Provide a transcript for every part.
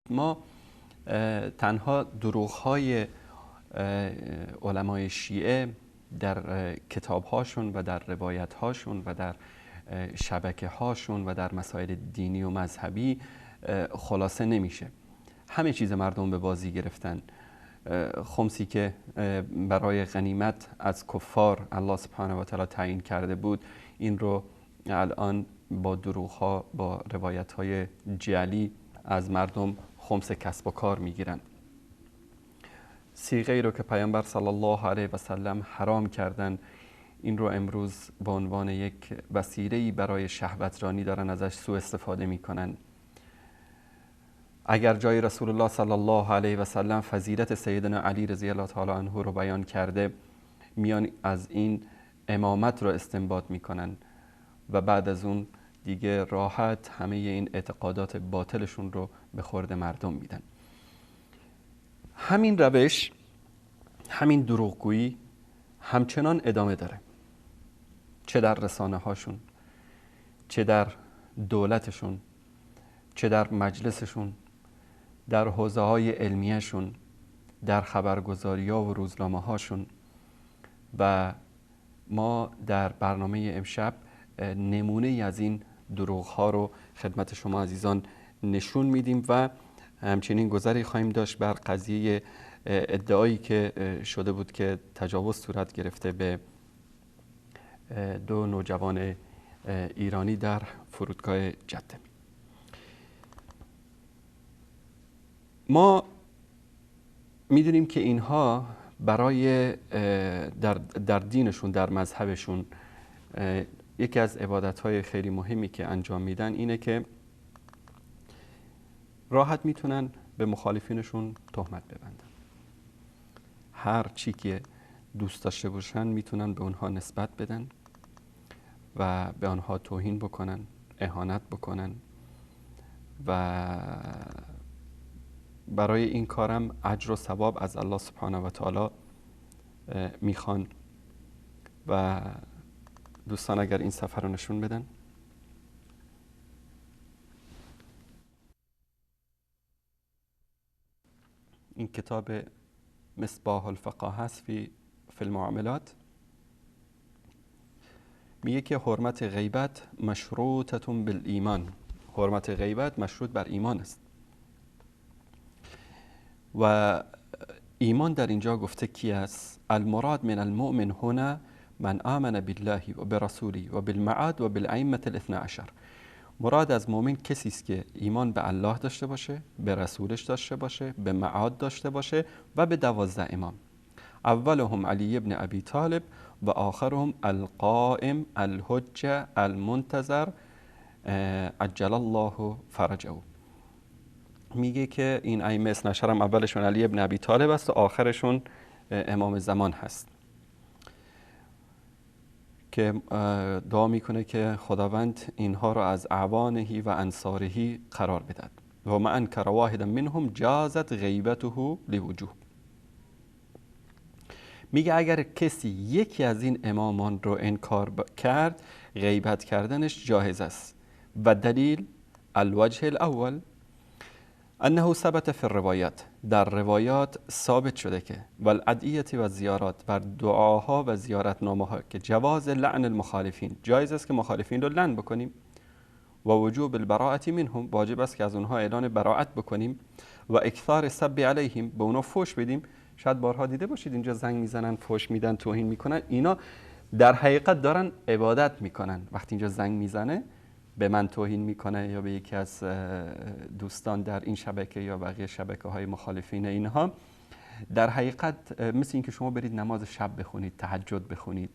ما تنها دروغ‌های علمای شیعه در کتاب‌هاشون و در روایت‌هاشون و در شبکه‌هاشون و در مسائل دینی و مذهبی خلاصه نمیشه. همه چیز مردم به بازی گرفتن. خمسی که برای غنیمت از کفار الله سبحانه و تعالی تعیین کرده بود، این رو الان با دروغ‌ها، با روایت‌های جعلی از مردم خمس کسب و کار میگیرن. صیغه‌ای رو که پیامبر صلی الله علیه و سلم حرام کردن، این رو امروز به عنوان یک وسیله‌ای برای شهوترانی دارن ازش سوء استفاده میکنن. اگر جای رسول الله صلی الله علیه و سلم فضیلت سیدنا علی رضی الله تعالی عنه رو بیان کرده، میان از این امامت رو استنباط میکنن و بعد از اون دیگه راحت همه این اعتقادات باطلشون رو به خورد مردم میدن. همین روش، همین دروغگویی همچنان ادامه داره، چه در رسانه هاشون، چه در دولتشون، چه در مجلسشون، در حوزه های علمیهشون، در خبرگزاری ها و روزنامه هاشون. و ما در برنامه امشب نمونه ای از این دروغ ها رو خدمت شما عزیزان نشون میدیم و همچنین گذری خواهیم داشت بر قضیه ادعایی که شده بود که تجاوز صورت گرفته به دو نوجوان ایرانی در فرودگاه جده. ما میدونیم که اینها برای در دینشون، در مذهبشون، یکی از عبادت‌های خیلی مهمی که انجام میدن اینه که راحت میتونن به مخالفینشون تهمت ببندن. هر چی که دوست داشته باشن میتونن به اونها نسبت بدن و به آنها توهین بکنن، اهانت بکنن و برای این کارم اجر و ثواب از الله سبحانه و تعالی میخوان. و دوستان اگر این صفحه رو نشون بدن. این کتاب مصباح الفقاهه است فی المعاملات. میگه که حرمت غیبت مشروطة بالایمان، حرمت غیبت مشروط بر ایمان است. و ایمان در اینجا گفته کی است؟ المراد من المؤمن هنا من آمن بالله و برسوله و بالمعاد و بالائمة الاثنی عشر. مراد از مؤمن کسی است که ایمان به الله داشته باشه، به رسولش داشته باشه، به معاد داشته باشه و به 12 امام. اولهم علی ابن ابی طالب و آخرهم القائم الحجه المنتظر عجل الله فرجه. میگه که این ائمه اثنی عشر هم اولشون علی ابن ابی طالب است و آخرشون امام زمان هست که دعا میکنه که خداوند اینها را از اعوانه و انصارهی قرار بدهد. و ما انکر واحدا منهم جازت غیبته لوجوه. میگه اگر کسی یکی از این امامان رو انکار کرد، غیبت کردنش جایز است. و دلیل الوجه الاول انه ثبت فی الروایات، در روایات ثابت شده که والادعیه و زیارات، بر دعاها و زیارتنامه ها که جواز لعن المخالفین، جایز است که مخالفین رو لعن بکنیم. و وجوب البراءة منهم، واجب است که از اونها اعلان براءت بکنیم. و اکثار السب علیهم، به اونها فحش بدیم. شاید بارها دیده باشید اینجا زنگ میزنن، فحش میدن، توهین میکنن. اینا در حقیقت دارن عبادت میکنن. وقتی اینجا زنگ میزنه به من توهین میکنه یا به یکی از دوستان در این شبکه یا بقیه شبکه‌های مخالفین اینها، در حقیقت مثل این که شما برید نماز شب بخونید، تهجد بخونید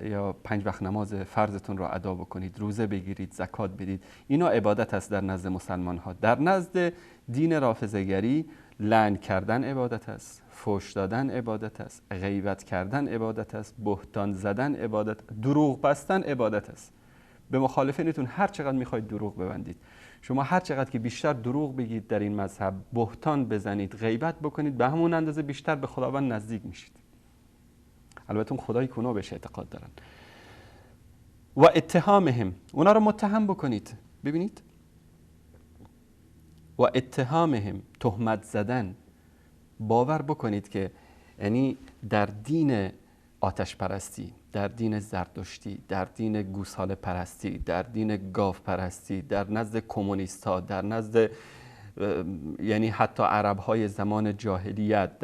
یا 5 وقت نماز فرضتون رو ادا بکنید، روزه بگیرید، زکات بدید. اینا عبادت است در نزد مسلمان ها. در نزد دین رافضه‌گری لعن کردن عبادت است، فحش دادن عبادت است، غیبت کردن عبادت است، بهتان زدن عبادت، دروغ بستن عبادت است. به مخالفینتون هر چقدر میخواید دروغ ببندید. شما هر چقدر که بیشتر دروغ بگید در این مذهب، بهتان بزنید، غیبت بکنید، به همون اندازه بیشتر به خداوند نزدیک میشید. البته اون خدای کنو بهش اعتقاد دارن. و اتهامهم، اونا رو متهم بکنید. ببینید، و اتهامهم، تهمت زدن. باور بکنید که یعنی در دین آتش پرستی، در دین زرتشتی، در دین گوساله پرستی، در دین گاو پرستی، در نزد کمونیست ها، در نزد یعنی حتی عرب های زمان جاهلیت،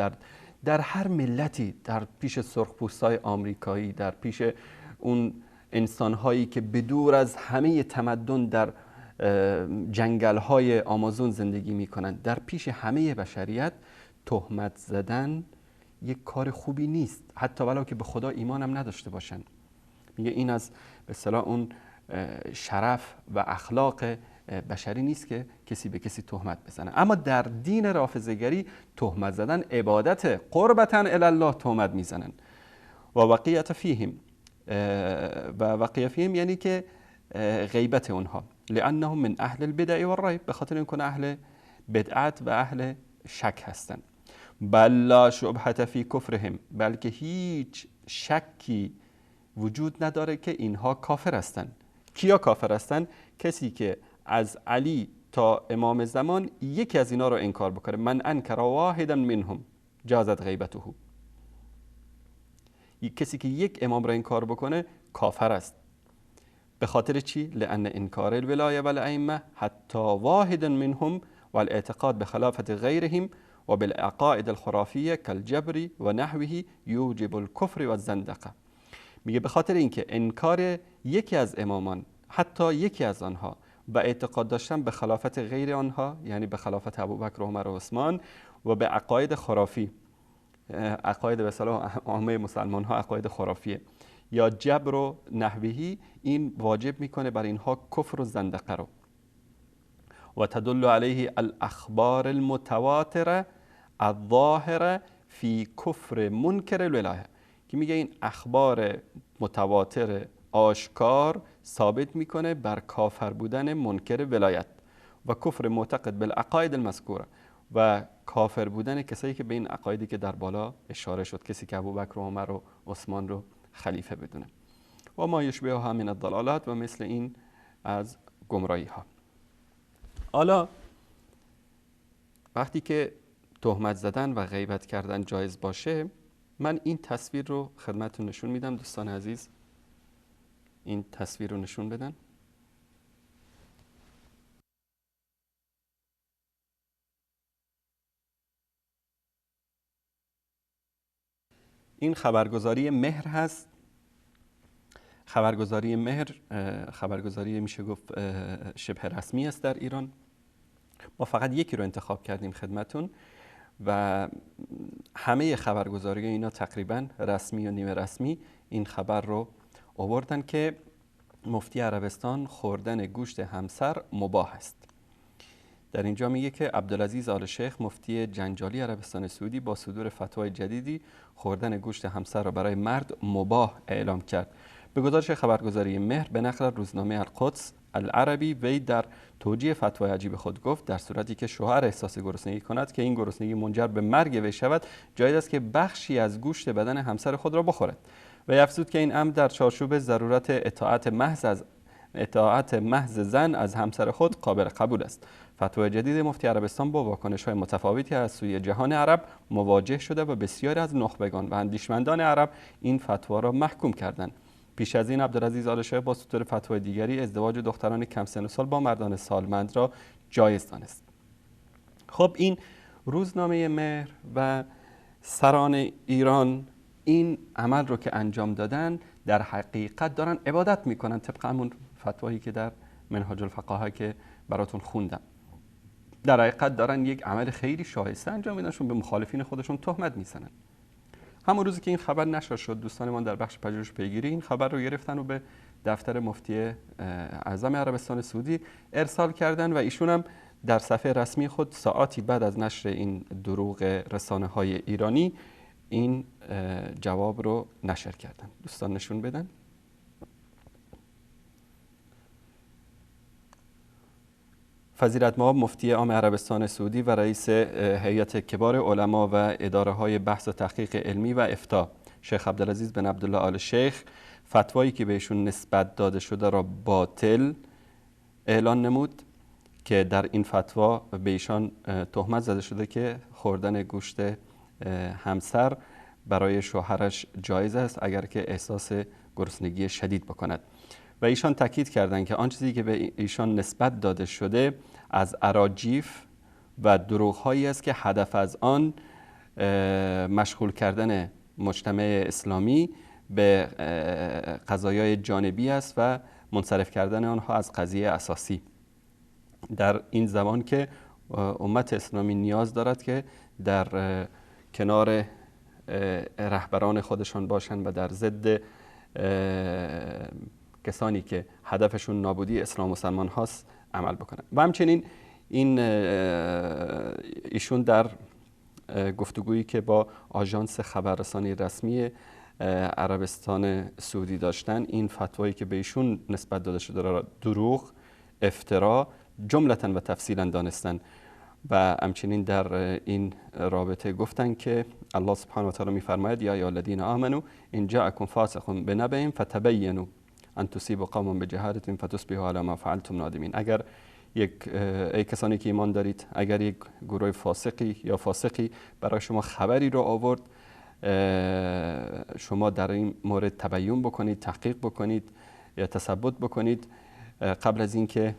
در هر ملتی، در پیش سرخپوستای آمریکایی، در پیش اون انسان هایی که بدور از همه تمدن در جنگل های آمازون زندگی می کنند، در پیش همه بشریت تهمت زدن یک کار خوبی نیست، حتی ولو که به خدا ایمان هم نداشته باشن. میگه این از به اصطلاح اون شرف و اخلاق بشری نیست که کسی به کسی تهمت بزنه. اما در دین رافضه‌گری تهمت زدن عبادت، قربتا الی الله تهمت میزنن. و وقیت فیهم، و وقیه فیهم یعنی که غیبت اونها، لانهم من اهل البدع و الریب، به خاطر اینکه اهل بدعت و اهل شک هستن. بل لا شبهة فی کفرهم، بلکه هیچ شکی وجود نداره که اینها کافر هستن. کیا کافر هستن؟ کسی که از علی تا امام زمان یکی از اینا رو انکار بکنه. من انکر واحدا منهم جازت غیبته. کسی که یک امام رو انکار بکنه کافر است. به خاطر چی؟ لأن انکار الولایه والائمه حتی واحد منهم والاعتقاد بخلافة غیرهم و بالعقائد الخرافیه کالجبر و نحوه یوجب الکفر و الزندقه. میگه به خاطر اینکه انکار یکی از امامان، حتی یکی از آنها، و اعتقاد داشتن به خلافت غیر آنها، یعنی به خلافت ابوبکر و عمر و عثمان، و به عقاید خرافی، عقاید به اصطلاح عامه مسلمان ها عقاید خرافیه، یا جبر و نحوهی، این واجب میکنه بر اینها کفر و زندقه رو. و تدل علیه الاخبار المتواتره الظاهره فی کفر منکر الولایه، که میگه این اخبار متواتر آشکار ثابت میکنه بر کافر بودن منکر ولایت و کفر معتقد بالعقاید المذکوره، و کافر بودن کسایی که به این عقایدی که در بالا اشاره شد، کسی که ابوبکر و عمر و عثمان رو خلیفه بدونه. و ما یشبه ها من الضلالات، و مثل این از گمراهی ها. حالا وقتی که تهمت زدن و غیبت کردن جایز باشه، من این تصویر رو خدمتتون نشون میدم. دوستان عزیز این تصویر رو نشون بدن. این خبرگزاری مهر هست. خبرگزاری مهر خبرگزاری میشه گفت شبه رسمی است در ایران. ما فقط یکی رو انتخاب کردیم خدمتون و همه خبرگزاری اینا تقریبا رسمی و نیمه رسمی این خبر رو آوردن که مفتی عربستان خوردن گوشت همسر مباح است. در اینجا میگه که عبدالعزیز آل شیخ مفتی جنجالی عربستان سعودی با صدور فتوای جدیدی خوردن گوشت همسر را برای مرد مباح اعلام کرد. به گزارش خبرگزاری مهر به نقل روزنامه القدس العربی، وی در توجیه فتوای عجیب خود گفت در صورتی که شوهر احساس گرسنگی کند که این گرسنگی منجر به مرگ وی شود، جایز است که بخشی از گوشت بدن همسر خود را بخورد. و افزود که این امر در چارچوب ضرورت اطاعت محض زن از همسر خود قابل قبول است. فتوای جدید مفتی عربستان با واکنش‌های متفاوتی از سوی جهان عرب مواجه شده و بسیاری از نخبگان و اندیشمندان عرب این فتوا را محکوم کردند. پیش از این عبدالعزیز آل شیخ با صدور فتوای دیگری ازدواج دختران کم سن و سال با مردان سالمند را جایز دانست. خب این روزنامه مهر و سران ایران این عمل رو که انجام دادن در حقیقت دارن عبادت میکنن، طبق همون فتوایی که در منهاج الفقاهه که براتون خوندم. در حقیقت دارن یک عمل خیلی شایسته انجام میدن، به مخالفین خودشون تهمت میزنن. همون روزی که این خبر نشر شد، دوستان ما در بخش پژوهش پیگیری این خبر رو گرفتن و به دفتر مفتی اعظم عربستان سعودی ارسال کردن و ایشون هم در صفحه رسمی خود ساعاتی بعد از نشر این دروغ رسانه‌های ایرانی این جواب رو نشر کردن. دوستان نشون بدن. فضیلت مآب مفتی عام عربستان سعودی و رئیس هیئت کبار علما و اداره‌های بحث و تحقیق علمی و افتاء شیخ عبدالعزیز بن عبدالله آل شیخ فتوایی که بهشون نسبت داده شده را باطل اعلان نمود که در این فتوا به ایشان تهمت زده شده که خوردن گوشت همسر برای شوهرش جایز است اگر که احساس گرسنگی شدید بکند و ایشان تاکید کردند که آن چیزی که به ایشان نسبت داده شده از اراجیف و دروغ‌هایی است که هدف از آن مشغول کردن مجتمع اسلامی به قضایای جانبی است و منصرف کردن آنها از قضیه اساسی در این زمان که امت اسلامی نیاز دارد که در کنار رهبران خودشان باشند و در ضد کسانی که هدفشون نابودی اسلام و مسلمان هاست عمل بکنند. و همچنین ایشون در گفتگویی که با آژانس خبررسانی رسمی عربستان سعودی داشتن این فتوایی که به ایشون نسبت داده شده را دروغ، افترا جملتاً و تفصیلاً دانستن و همچنین در این رابطه گفتن که الله سبحانه و تعالی می‌فرماید یا الذین آمنوا ان جاءکم فاسق بنبأ فتبینوا ان تصیبوا قوما بجهالة فتصبحوا علی ما فعلتم نادمین. اگر ای کسانی که ایمان دارید اگر یک گروه فاسقی یا فاسقی برای شما خبری رو آورد شما در این مورد تبیین بکنید، تحقیق بکنید یا تثبت بکنید قبل از اینکه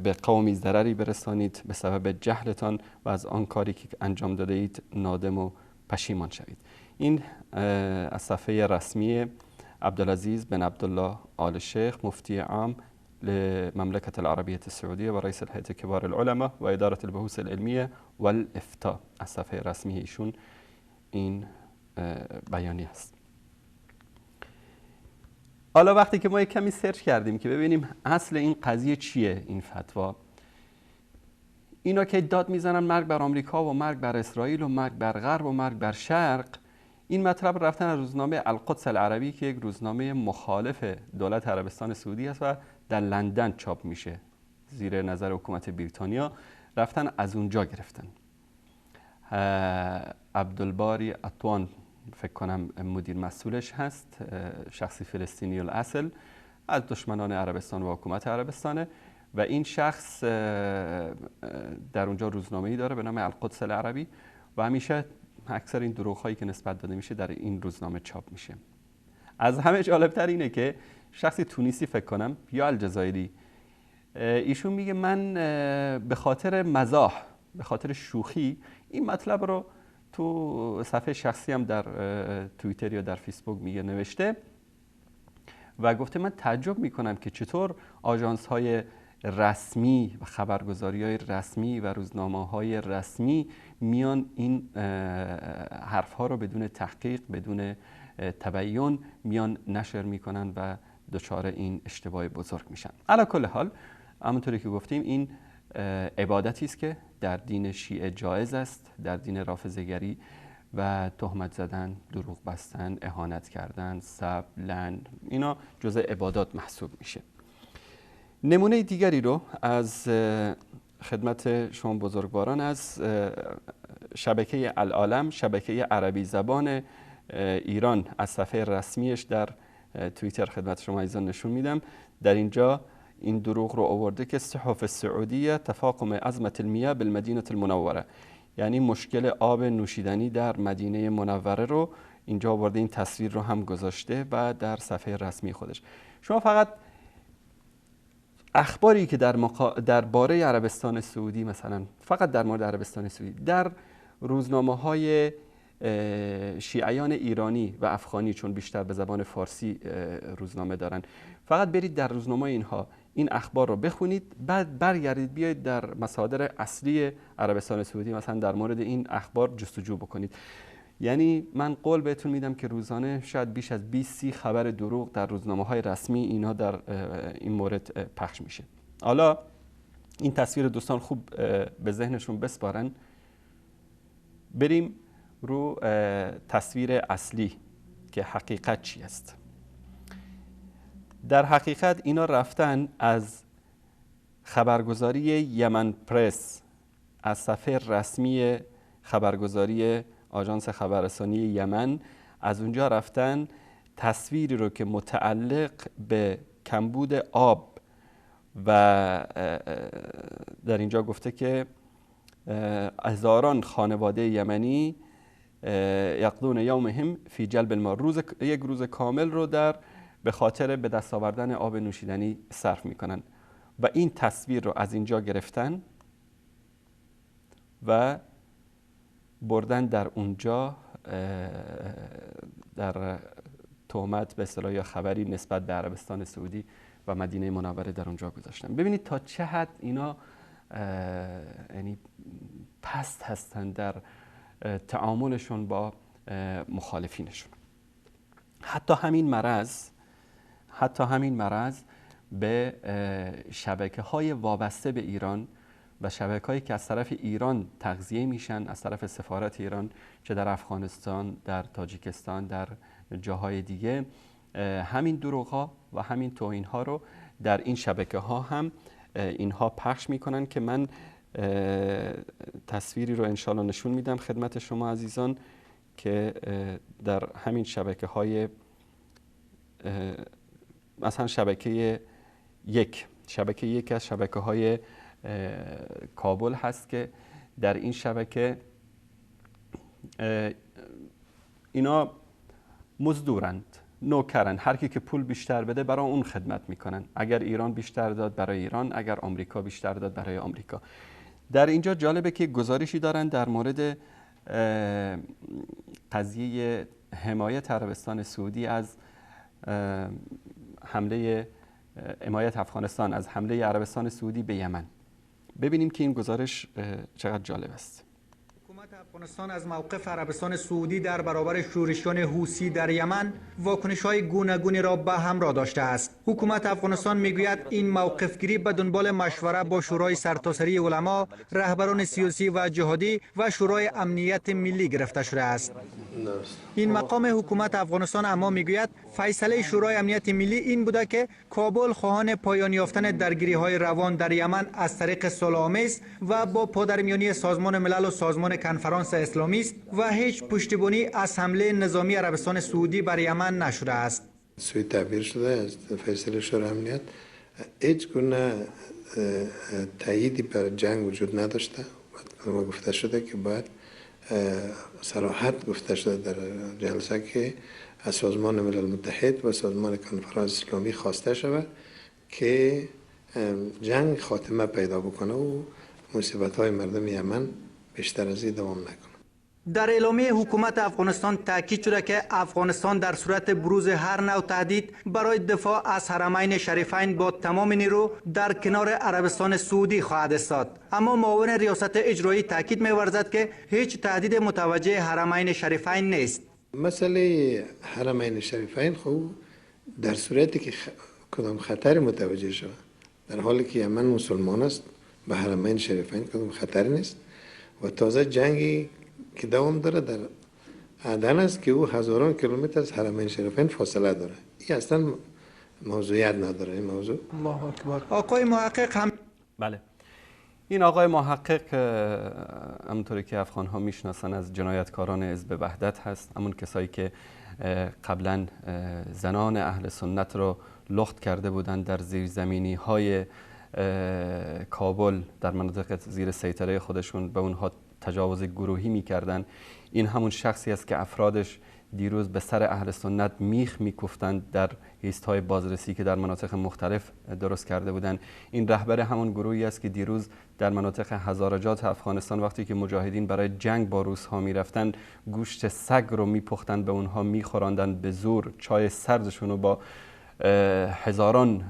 به قومی ضرری برسانید به سبب جهلتان و از آن کاری که انجام داده اید نادم و پشیمان شوید. این از صفحه رسمی عبدالعزیز بن عبدالله آل شیخ مفتی عام لمملكة العربية السعودية ورئيس الهيئة كبار العلماء و اداره البحوث العلمية والافتاء از صفحه رسمی ایشون این بیانیه است. حالا وقتی که ما یک کمی سرچ کردیم که ببینیم اصل این قضیه چیه این فتوا، اینا که داد میزنن مرگ بر آمریکا و مرگ بر اسرائیل و مرگ بر غرب و مرگ بر شرق، این مطلب رفتن از روزنامه القدس العربی که یک روزنامه مخالف دولت عربستان سعودی است و در لندن چاپ میشه زیر نظر حکومت بریتانیا، رفتن از اونجا گرفتن. عبدالباری اطوان فکر کنم مدیر مسئولش هست، شخصی فلسطینی الاصل از دشمنان عربستان و حکومت عربستانه و این شخص در اونجا روزنامه‌ای داره به نام القدس العربی و همیشه اکثر این دروغ‌هایی که نسبت داده میشه در این روزنامه چاپ میشه. از همه جالبتر اینه که شخصی تونیسی فکر کنم یا الجزایری ایشون میگه من به خاطر مزاح، به خاطر شوخی این مطلب رو تو صفحه شخصی هم در توییتر یا در فیسبوک میگه نوشته و گفته من تعجب میکنم که چطور آژانس‌های رسمی و خبرگزاری‌های رسمی و روزنامه‌های رسمی میان این حرف‌ها رو بدون تحقیق، بدون تبیین میان نشر میکنن و دچار این اشتباه بزرگ میشن. علی کل حال همونطوری که گفتیم این عبادتی است که در دین شیعه جایز است، در دین رافضه‌گری و تهمت زدن، دروغ بستن، اهانت کردن، سب، لعن اینا جزء عبادات محسوب میشه. نمونه دیگری رو از خدمت شما بزرگواران از شبکه العالم، شبکه عربی زبان ایران از صفحه رسمیش در توییتر خدمت شما عزیزان نشون میدم. در اینجا این دروغ رو آورده که صحف السعودیه تفاقم ازمة المياه بالمدینه المنوره، یعنی مشکل آب نوشیدنی در مدینه منوره رو اینجا آورده، این تصویر رو هم گذاشته و در صفحه رسمی خودش. شما فقط اخباری که در باره عربستان سعودی مثلا فقط در مورد عربستان سعودی در روزنامه‌های شیعیان ایرانی و افغانی چون بیشتر به زبان فارسی روزنامه دارن، فقط برید در روزنامه اینها این اخبار رو بخونید، بعد برگردید بیاید در مصادر اصلی عربستان سعودی مثلا در مورد این اخبار جستجو بکنید. یعنی من قول بهتون میدم که روزانه شاید بیش از 20-30 خبر دروغ در روزنامه‌های رسمی اینا در این مورد پخش میشه. حالا این تصویر دوستان خوب به ذهنشون بسپارن، بریم رو تصویر اصلی که حقیقت چی است. در حقیقت اینا رفتن از خبرگزاری یمن پرس از صفحه رسمی خبرگزاری آژانس خبررسانی یمن از اونجا رفتن تصویری رو که متعلق به کمبود آب و در اینجا گفته که هزاران خانواده یمنی یقضون یومهم فی جلب الماء، یک روز کامل رو به خاطر به دست آوردن آب نوشیدنی صرف میکنن و این تصویر رو از اینجا گرفتن و بردن در اونجا در تهمت به اصطلاح یا خبری نسبت به عربستان سعودی و مدینه منوره در اونجا گذاشتن. ببینید تا چه حد اینا یعنی پست هستن در تعاملشون با مخالفینشون. حتی همین مرض به شبکه‌های وابسته به ایران و شبکه‌هایی که از طرف ایران تغذیه میشن، از طرف سفارت ایران، چه در افغانستان، در تاجیکستان، در جاهای دیگه، همین دروغ‌ها و همین توهین‌ها رو در این شبکه‌ها هم اینها پخش میکنن که من تصویری رو انشالله نشون میدم خدمت شما عزیزان که در همین شبکه‌های مثلا شبکه یک از شبکه‌های کابل هست که در این شبکه اینا مزدورند، نوکرن، هر کی که پول بیشتر بده برای اون خدمت میکنن. اگر ایران بیشتر داد برای ایران، اگر آمریکا بیشتر داد برای آمریکا. در اینجا جالبه که گزارشی دارن در مورد قضیه حمایت عربستان سعودی از حمایت افغانستان از حمله عربستان سعودی به یمن. ببینیم که این گزارش چقدر جالب است. حکومت افغانستان از موقف عربستان سعودی در برابر شورشیان حوثی در یمن واکنش‌های گوناگونی را به همراه داشته است. حکومت افغانستان میگوید این موقف گیری به دنبال مشوره با شورای سرتاسری علما، رهبران سیاسی و جهادی و شورای امنیت ملی گرفته شده است. این مقام حکومت افغانستان اما میگوید فیصله شورای امنیت ملی این بوده که کابل خواهان پایان یافتن درگیری‌های روان در یمن از طریق صلح‌آمیز و با پادرمیانی سازمان ملل و سازمان کنفرانس اسلامی است و هیچ پشتیبانی از حمله نظامی عربستان سعودی بر یمن نشده است. سوی تعبیر شده از فیصله شورای امنیت هیچ گونه تاییدی بر جنگ وجود نداشته. ما گفته شده که باید صراحت گفته شده در جلسه که از سازمان ملل متحد و سازمان کنفرانس اسلامی خواسته شود که جنگ خاتمه پیدا بکنه و مصیبت‌های مردم یمن بیشتر از این دوام نکنه. در اعلامیه حکومت افغانستان تاکید شده که افغانستان در صورت بروز هر نوع تهدید برای دفاع از حرمین شریفین با تمام نیرو در کنار عربستان سعودی خواهد ایستاد. اما معاون ریاست اجرایی تاکید می‌ورزد که هیچ تهدید متوجه حرمین شریفین نیست. مسئله حرمین شریفین خوب در صورتی که کدام خطر متوجه شود، در حالی که یمن مسلمان است به حرمین شریفین کدام خطر نیست و تازه جنگی که دوام داره در عدن است که او هزاران کیلومتر از حرمین شریفین فاصله داره. این اصلا موضوعیت نداره این موضوع. الله اکبر. آقای محقق هم بله، این آقای محقق همونطوری که افغان ها میشناسن از جنایتکاران حزب وحدت هست، همون کسایی که قبلا زنان اهل سنت رو لخت کرده بودند در زیرزمینی های کابل، در مناطق زیر سیطره خودشون به اونها تجاوز گروهی میکردن. این همون شخصی است که افرادش دیروز به سر اهل سنت میخ میکوفتند در ایستهای بازرسی که در مناطق مختلف درست کرده بودند. این رهبر همون گروهی است که دیروز در مناطق هزارجات افغانستان وقتی که مجاهدین برای جنگ با روس‌ها میرفتند گوشت سگ رو میپختند به اونها میخوراندند به زور، چای سردشون رو با هزاران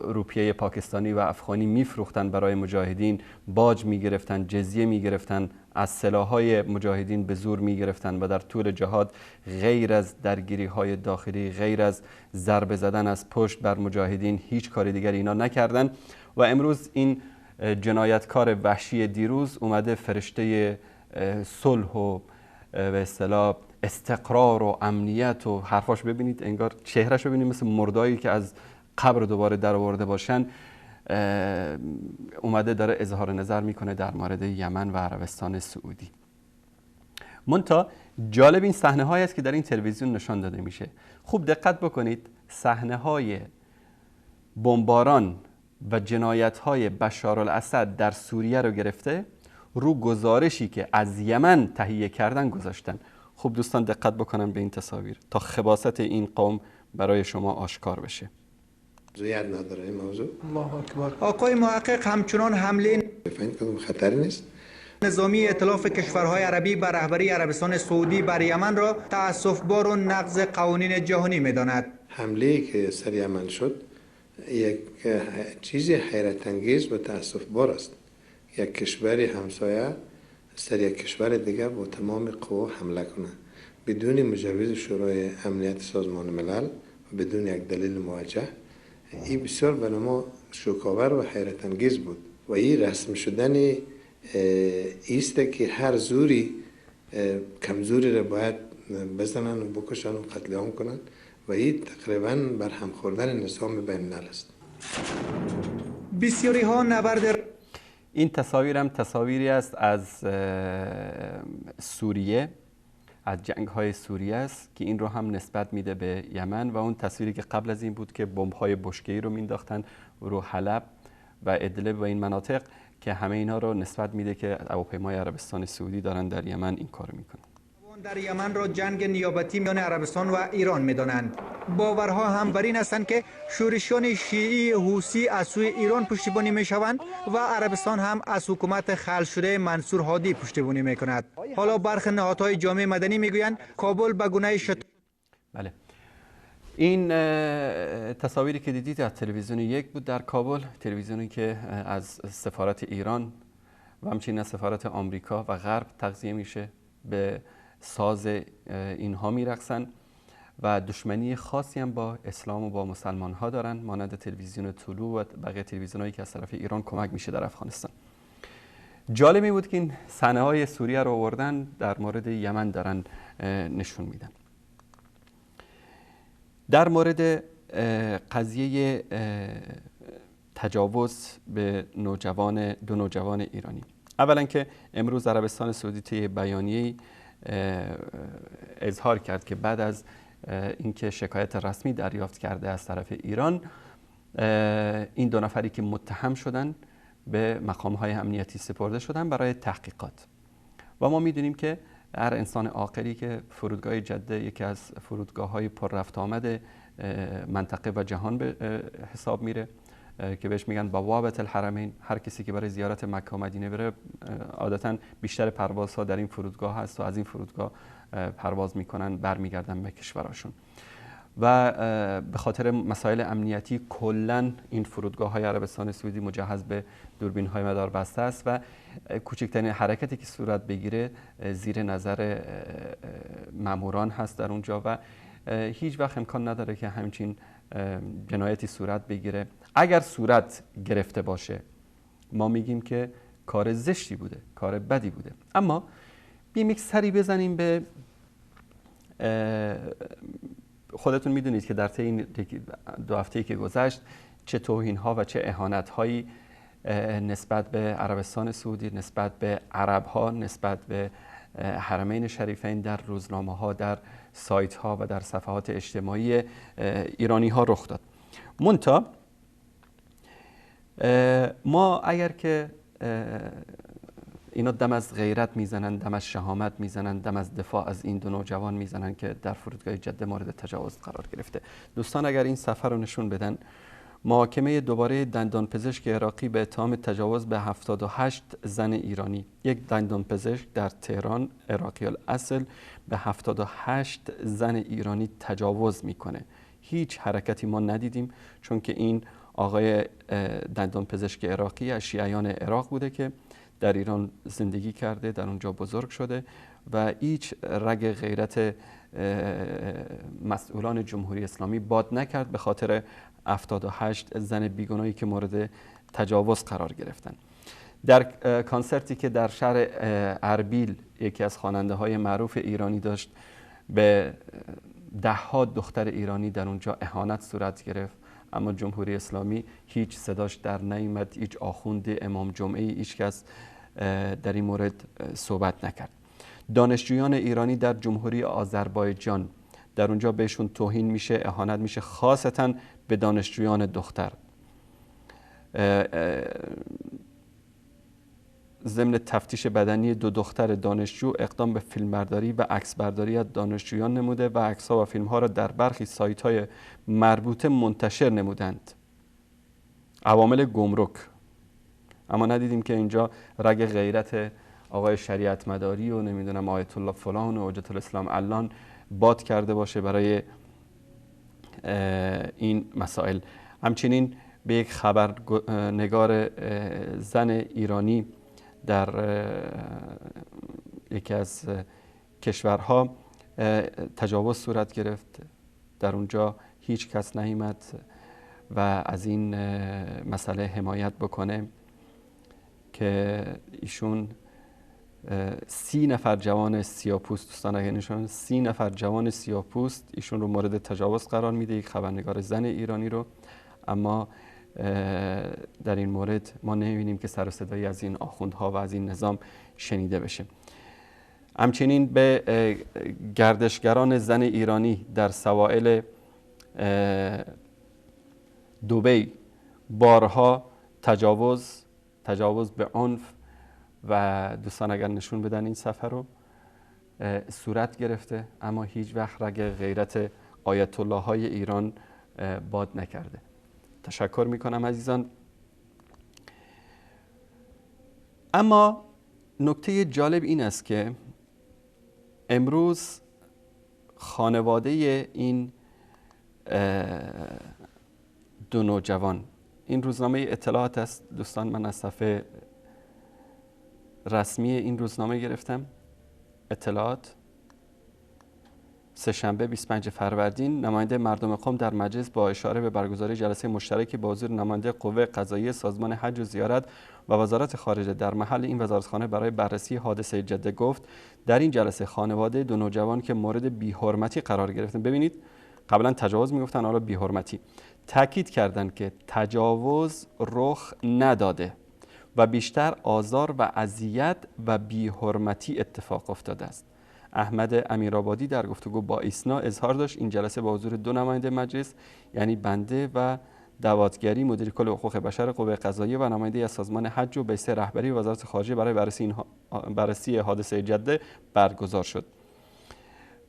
روپیه پاکستانی و افغانی میفروختند برای مجاهدین، باج میگرفتند، جزیه میگرفتند، از سلاح‌های مجاهدین به زور میگرفتند و در طول جهاد غیر از درگیری‌های داخلی، غیر از ضربه زدن از پشت بر مجاهدین هیچ کاری دیگر اینا نکردند. و امروز این جنایتکار وحشی دیروز اومده فرشته صلح و به اصطلاح استقرار و امنیت و حرفاش ببینید، انگار چهرهش ببینید مثل مردایی که از قبر دوباره در آورده باشن، اومده داره اظهار نظر میکنه در مورد یمن و عربستان سعودی. منتها جالب این صحنه هایی است که در این تلویزیون نشان داده میشه. خوب دقت بکنید، صحنه های بمباران و جنایت های بشار الاسد در سوریه رو گرفته، رو گزارشی که از یمن تهیه کردن گذاشتن. خوب دوستان دقت بکنن به این تصاویر تا خباثت این قوم برای شما آشکار بشه. زیاد نداره این موضوع. الله اکبر. آقای محقق، همچنان حمله بفهمید کدوم خطری نیست. نظامی ائتلاف کشورهای عربی بر رهبری عربستان سعودی بر یمن را تأسف‌بار و نقض قوانین جهانی می‌داند. حمله‌ای که سر یمن شد یک چیز حیرت انگیز و تأسف‌بار است. یک کشور همسایه سر یک کشور دیگر با تمام قوا حمله کنه بدون مجوز شورای امنیت سازمان ملل و بدون یک دلیل موجه. این بسیار برای ما شوک‌آور و حیرت انگیز بود و این رسم شدن ایسته که هر زوری کمزوری را باید بزنن و بکشن و قتل عام کنن و این تقریبا بر هم خوردن نظام بین الملل است. بسیاری ها نبرد این تصاویر هم تصاویری است از سوریه، از جنگ های سوریه است که این رو هم نسبت میده به یمن و اون تصویری که قبل از این بود که بمب های بشکه‌ای رو مینداختن رو حلب و ادلب و این مناطق که همه اینا رو نسبت میده که هواپیمای عربستان سعودی دارن در یمن این کارو میکنن. در یمن را جنگ نیابتی میان عربستان و ایران میدانند. باورها هم بر این هستند که شورشیان شیعی حوثی از سوی ایران پشتیبانی میشوند و عربستان هم از حکومت خلع شده منصور هادی پشتیبانی میکند. حالا برخی نهادهای جامعه مدنی میگویند کابل به گونه بله. این تصاویری که دیدید از تلویزیون یک بود در کابل، تلویزیونی که از سفارت ایران و همچنین از سفارت آمریکا و غرب تغذیه میشه، به ساز اینها میرقصن و دشمنی خاصی هم با اسلام و با مسلمان ها دارن، مانند تلویزیون طلوع و بقیه تلویزیونایی که از طرف ایران کمک میشه در افغانستان. جالبی بود که این صحنه های سوریه رو آوردن در مورد یمن دارن نشون میدن. در مورد قضیه تجاوز به دو نوجوان ایرانی، اولا که امروز عربستان سعودی طی بیانیه‌ای اظهار کرد که بعد از اینکه شکایت رسمی دریافت کرده از طرف ایران، این دو نفری که متهم شدن به مقام‌های امنیتی سپرده شدن برای تحقیقات. و ما می‌دونیم که هر انسان عاقلی که فرودگاه جده یکی از فرودگاه‌های پر رفت آمد منطقه و جهان به حساب میره که بهش میگن بوابة الحرمین، هر کسی که برای زیارت مکه و مدینه بره عادتاً بیشتر پروازها در این فرودگاه هست و از این فرودگاه پرواز میکنن برمیگردن به کشورشون و به خاطر مسائل امنیتی کلاً این فرودگاه‌های عربستان سعودی مجهز به دوربین‌های مدار بسته است و کوچکترین حرکتی که صورت بگیره زیر نظر ماموران هست در اونجا و هیچ وقت امکان نداره که همچین جنایتی صورت بگیره. اگر صورت گرفته باشه ما میگیم که کار زشتی بوده، کار بدی بوده. اما بیایم یک سری بزنیم به خودتون میدونید که در طی این 2 هفته‌ای که گذشت چه توهین‌ها و چه اهانت‌هایی نسبت به عربستان سعودی، نسبت به عرب‌ها، نسبت به حرمین شریفین در روزنامه‌ها، در سایت‌ها و در صفحات اجتماعی ایرانی‌ها رخ داد. منتها ما اگر که اینا دم از غیرت میزنن، دم از شهامت میزنن، دم از دفاع از این دو نوجوان میزنن که در فرودگاه جده مورد تجاوز قرار گرفته. دوستان اگر این صفحه رو نشون بدن، محاکمه دوباره دندانپزشک عراقی به اتهام تجاوز به 78 زن ایرانی. یک دندانپزشک در تهران عراقی الاصل به 78 زن ایرانی تجاوز میکنه. هیچ حرکتی ما ندیدیم، چون که این آقای دندانپزشک عراقی از شیعیان عراق بوده که در ایران زندگی کرده، در اونجا بزرگ شده و هیچ رگ غیرت مسئولان جمهوری اسلامی باد نکرد به خاطر 78 زن بیگناهی که مورد تجاوز قرار گرفتن. در کنسرتی که در شهر اربیل یکی از خواننده های معروف ایرانی داشت، به 10 دختر ایرانی در اونجا اهانت صورت گرفت، اما جمهوری اسلامی هیچ صداش در نیامد، هیچ آخوند امام جمعه هیچ کس در این مورد صحبت نکرد. دانشجویان ایرانی در جمهوری آذربایجان، در اونجا بهشون توهین میشه، اهانت میشه، خاصتا به دانشجویان دختر. ضمن تفتیش بدنی 2 دختر دانشجو اقدام به فیلمبرداری و عکسبرداری از دانشجویان نموده و عکس‌ها و فیلم‌ها را در برخی سایت‌های مربوطه منتشر نمودند. عوامل گمرک. اما ندیدیم که اینجا رگ غیرت آقای شریعت مداری و نمیدونم آیت الله فلان و حجت الاسلام علان باد کرده باشه برای این مسائل. همچنین به یک خبرنگار زن ایرانی در یکی از کشورها تجاوز صورت گرفت. در اونجا هیچ کس نیامد و از این مسئله حمایت بکنه که ایشون 30 نفر جوان سیاه‌پوست، دوستان اگه نشون 30 نفر جوان سیاه‌پوست ایشون رو مورد تجاوز قرار میده، یک خبرنگار زن ایرانی رو. اما در این مورد ما نمی‌بینیم که سر و صدایی از این آخوندها و از این نظام شنیده بشه. همچنین به گردشگران زن ایرانی در سواحل دبی بارها تجاوز به عنف و دوستان اگر نشون بدن این صفحه رو صورت گرفته، اما هیچ وقت رگ غیرت آیت الله های ایران باد نکرده. تشکر میکنم عزیزان. اما نکته جالب این است که امروز خانواده این 2 نوجوان، این روزنامه اطلاعات است دوستان، من از صفحه رسمی این روزنامه گرفتم، اطلاعات، سه‌شنبه 25 فروردین. نماینده مردم قم در مجلس با اشاره به برگزاری جلسه مشترکی با حضور نماینده قوه قضاییه سازمان حج و زیارت و وزارت خارجه در محل این وزارتخانه برای بررسی حادثه جده گفت در این جلسه خانواده 2 نوجوان که مورد بی‌حرمتی قرار گرفتن، ببینید قبلا تجاوز میگفتن حالا بی‌حرمتی، تاکید کردند که تجاوز رخ نداده و بیشتر آزار و اذیت و بی‌حرمتی اتفاق افتاده است. احمد امیرآبادی در گفتگو با ایسنا اظهار داشت این جلسه با حضور 2 نماینده مجلس، یعنی بنده و دوادگری مدیر کل حقوق بشر قوه قضاییه و نماینده از سازمان حج و بیسه رهبری وزارت خارجه برای بررسی حادثه جده برگزار شد.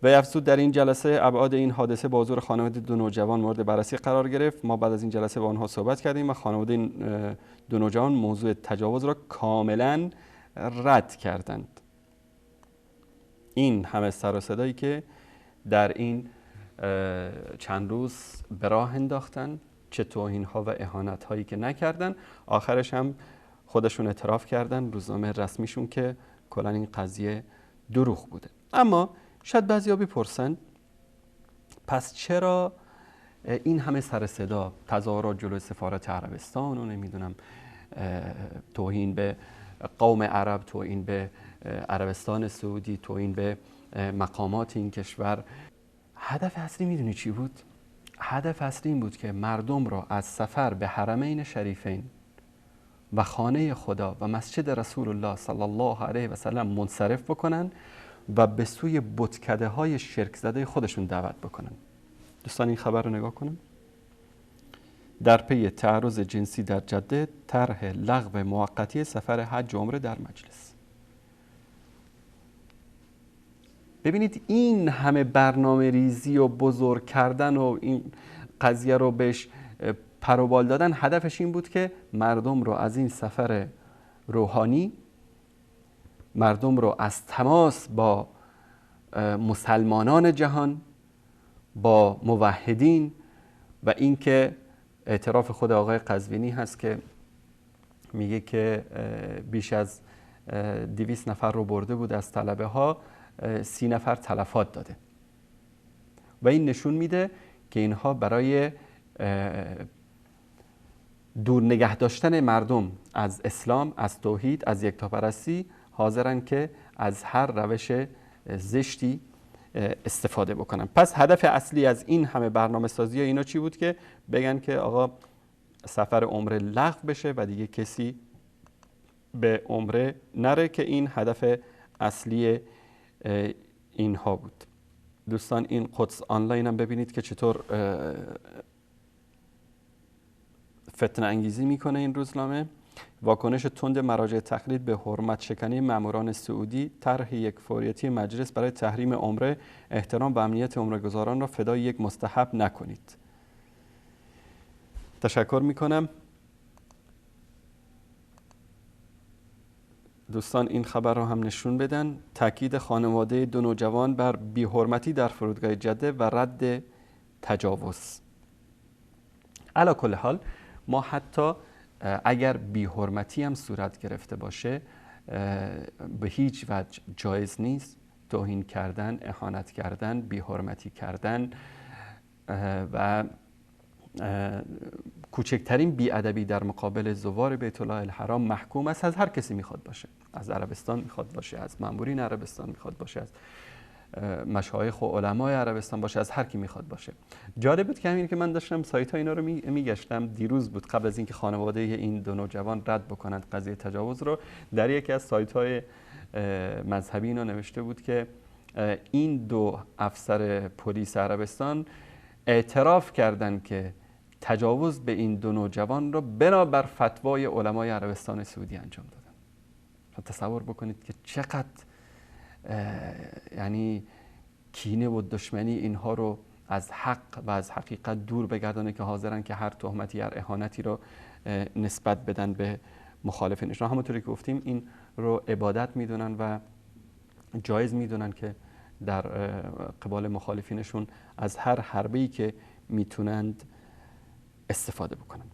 و افزود در این جلسه ابعاد این حادثه با حضور خانواده 2 نوجوان مورد بررسی قرار گرفت. ما بعد از این جلسه با آنها صحبت کردیم و خانواده این 2 نوجوان موضوع تجاوز را کاملا رد کردند. این همه سر و صدایی که در این چند روز به راه انداختن، چه توهین‌ها و اهانت‌هایی که نکردن، آخرش هم خودشون اعتراف کردن روزنامه رسمیشون که کلا این قضیه دروغ بوده. اما شاید بعضیا بپرسن پس چرا این همه سر صدا، تظاهرات جلوی سفارت عربستان و نمیدونم توهین به قوم عرب، توهین به عربستان سعودی، توهین به مقامات این کشور؟ هدف اصلی میدونی چی بود؟ هدف اصلی این بود که مردم را از سفر به حرمین شریفین و خانه خدا و مسجد رسول الله صلی الله علیه و سلم منصرف بکنن و به سوی بتکده های شرک زده خودشون دعوت بکنن. دوستان این خبر رو نگاه کنن. در پی تعرض جنسی در جده، طرح لغو موقتی سفر حج و عمره در مجلس. ببینید این همه برنامه ریزی و بزرگ کردن و این قضیه رو بهش پروبال دادن، هدفش این بود که مردم رو از این سفر روحانی، مردم رو از تماس با مسلمانان جهان، با موحدین و اینکه اعتراف خود آقای قزوینی هست که میگه که بیش از 200 نفر رو برده بود از طلبه ها، 30 نفر تلفات داده و این نشون میده که اینها برای دور نگه داشتن مردم از اسلام، از توحید، از یکتاپرستی حاضرن که از هر روش زشتی استفاده بکنن. پس هدف اصلی از این همه برنامه سازی اینا چی بود؟ که بگن که آقا سفر عمره لغو بشه و دیگه کسی به عمره نره، که این هدف اصلی اینها بود. دوستان این قدس آنلاین هم ببینید که چطور فتنه انگیزی میکنه این روزنامه. واکنش تند مراجع تقلید به حرمت شکنی ماموران سعودی، طرح یک فوریتی مجلس برای تحریم عمره، احترام و امنیت عمره‌گزاران را فدای یک مستحب نکنید. تشکر میکنم. دوستان این خبر رو هم نشون بدن. تاکید خانواده دو نوجوان بر بی‌حرمتی در فرودگاه جده و رد تجاوز. علی کل حال ما حتی اگر بی‌حرمتی هم صورت گرفته باشه به هیچ وجه جایز نیست توهین کردن، اهانت کردن، بی‌حرمتی کردن و کوچکترین بی‌ادبی در مقابل زوار بیت الله الحرام محکوم است. از هر کسی میخواد باشه، از عربستان میخواد باشه، از مامورین عربستان میخواد باشه، از مشایخ و علمای عربستان باشه، از هر کی میخواد باشه. جالب بود که همین که من داشتم سایت ها اینا رو میگشتم، دیروز بود قبل از اینکه خانواده این دو نوجوان رد بکنند قضیه تجاوز رو، در یکی از سایت های مذهبی اینا نوشته بود که این دو افسر پلیس عربستان اعتراف کردند که تجاوز به این دو نوجوان رو بنابر فتوای علمای عربستان سعودی انجام دادن. تصور بکنید که چقدر یعنی کینه و دشمنی اینها رو از حق و از حقیقت دور بگردانه که حاضرن که هر تهمتی یا اهانتی رو نسبت بدن به مخالفینشون. همونطوری که گفتیم این رو عبادت میدونن و جایز میدونن که در قبال مخالفینشون از هر حربه‌ای که میتونند استفاده بکنن.